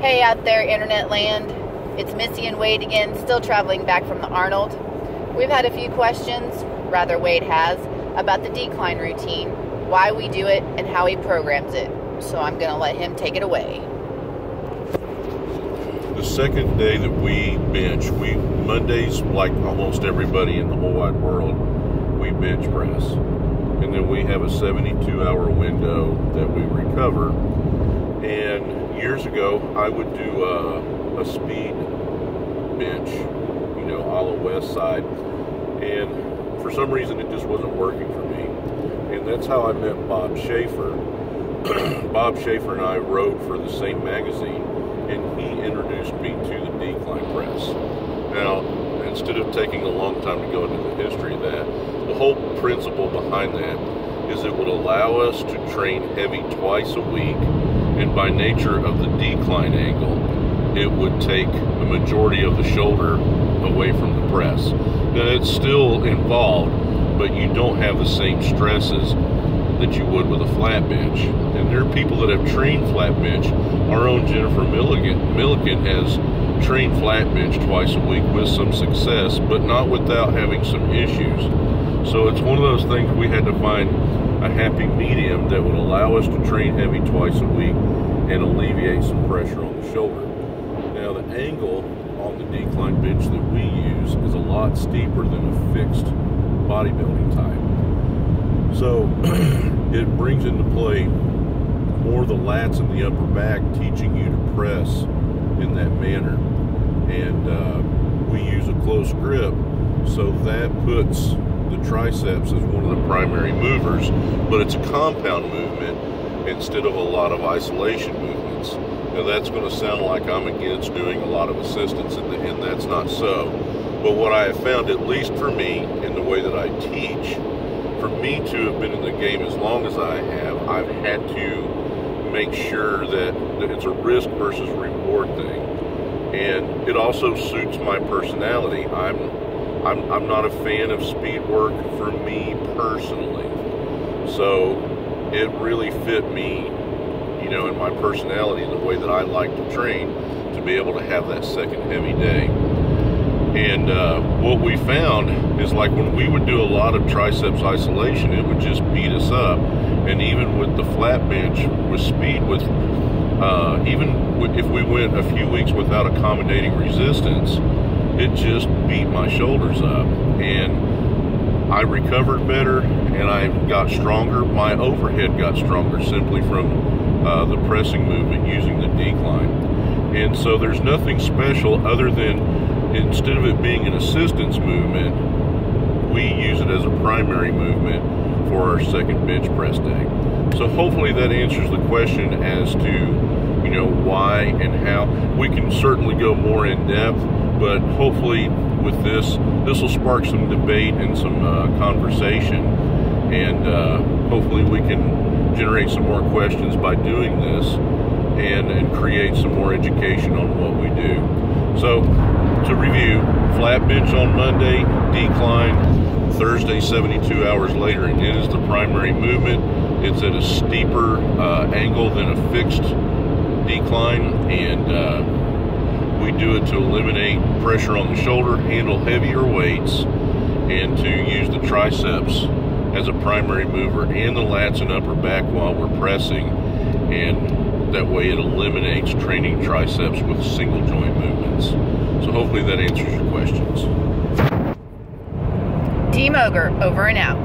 Hey out there, internet land. It's Missy and Wade again, still traveling back from the Arnold. We've had a few questions, rather Wade has, about the decline routine, why we do it, and how he programs it. So I'm going to let him take it away. The second day that we bench, Mondays, like almost everybody in the whole wide world, we bench press. And then we have a 72-hour window that we recover. And years ago, I would do a speed bench, you know, a la West Side. And for some reason, it just wasn't working for me. And that's how I met Bob Schaefer. Bob Schaefer and I wrote for the same magazine, and he introduced me to the decline press. Now, instead of taking a long time to go into the history of that, the whole principle behind that is it would allow us to train heavy twice a week, and by nature of the decline angle, it would take a majority of the shoulder away from the press. Now, it's still involved, but you don't have the same stresses that you would with a flat bench. And there are people that have trained flat bench. Our own Jennifer Milliken has trained flat bench twice a week with some success, but not without having some issues. So it's one of those things we had to find a happy medium that would allow us to train heavy twice a week and alleviate some pressure on the shoulder. Now, the angle on the decline bench that we use is a lot steeper than a fixed bodybuilding type. So it brings into play more the lats and the upper back, teaching you to press in that manner. And we use a close grip, so that puts the triceps as one of the primary movers, but it's a compound movement instead of a lot of isolation movements. Now, that's going to sound like I'm against doing a lot of assistance, and that's not so. But what I have found, at least for me, in the way that I teach, for me to have been in the game as long as I have, I've had to make sure that it's a risk versus reward thing. And it also suits my personality. I'm not a fan of speed work for me personally. So it really fit me, you know, in my personality, the way that I like to train, to be able to have that second heavy day. And what we found is, like, when we would do a lot of triceps isolation, it would just beat us up. And even with the flat bench, with speed, if we went a few weeks without accommodating resistance, it just beat my shoulders up. And I recovered better, and I got stronger. My overhead got stronger simply from the pressing movement using the decline. And so there's nothing special other than, instead of it being an assistance movement, we use it as a primary movement for our second bench press day. So hopefully that answers the question as to, you know, why and how. We can certainly go more in depth, but hopefully with this will spark some debate and some conversation, and hopefully we can generate some more questions by doing this, and create some more education on what we do. So, to review, flat bench on Monday, decline Thursday 72 hours later, and it is the primary movement. It's at a steeper angle than a fixed decline, and we do it to eliminate pressure on the shoulder, handle heavier weights, and to use the triceps as a primary mover and the lats and upper back while we're pressing, and that way it eliminates training triceps with single joint movements. So hopefully that answers your questions. Team Ogre, over and out.